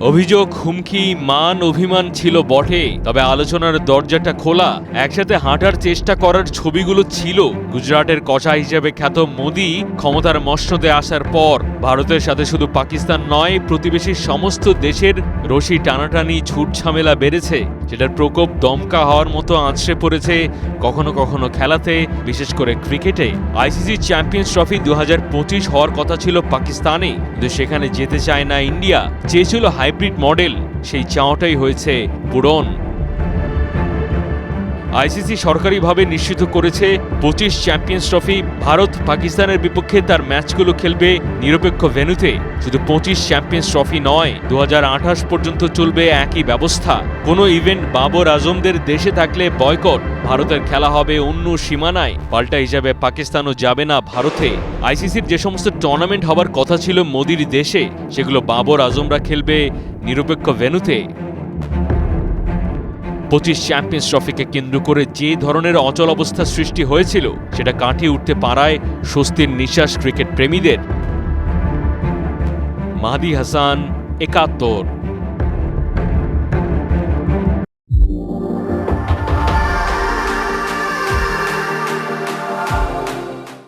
অভিযোগ, হুমকি, মান অভিমান ছিল বটে, তবে আলোচনার দরজাটা খোলা। একসাথে হাঁটার চেষ্টা করার ছবিগুলো ছিল। গুজরাটের কষা হিসেবে খ্যাত মোদি ক্ষমতার মসনদে আসার পর ভারতের সাথে শুধু পাকিস্তান নয়, প্রতিবেশী সমস্ত দেশের রশি টানাটানি ছুট ঝামেলা বেড়েছে, যেটার প্রকোপ দমকা হওয়ার মতো আছড়ে পড়েছে কখনো কখনো খেলাতে, বিশেষ করে ক্রিকেটে। আইসিসি চ্যাম্পিয়ন্স ট্রফি 2025 হওয়ার কথা ছিল পাকিস্তানে, কিন্তু সেখানে যেতে চায় না ইন্ডিয়া। চেয়েছিল হাইব্রিড মডেল, সেই চাওয়াটাই হয়েছে পূরণ। আইসিসি সরকারিভাবে নিশ্চিত করেছে 25 চ্যাম্পিয়ন্স ট্রফি ভারত পাকিস্তানের বিপক্ষে তার ম্যাচগুলো খেলবে নিরপেক্ষ ভেন্যুতে। শুধু 25 চ্যাম্পিয়ন্স ট্রফি নয়, 2028 পর্যন্ত চলবে একই ব্যবস্থা। কোনো ইভেন্ট বাবর আজমদের দেশে থাকলে বয়কট, ভারতের খেলা হবে অন্য সীমানায়। পাল্টা হিসাবে পাকিস্তানও যাবে না ভারতে। আইসিসির যে সমস্ত টুর্নামেন্ট হবার কথা ছিল মোদির দেশে, সেগুলো বাবর আজমরা খেলবে নিরপেক্ষ ভেন্যুতে। 25 চ্যাম্পিয়ন্স ট্রফিকে কেন্দ্র করে যে ধরনের অচল অবস্থা সৃষ্টি হয়েছিল, সেটা কাটিয়ে উঠতে পারায় স্বস্তির নিঃশ্বাস ক্রিকেট প্রেমীদের। মাহদি হাসান, 71।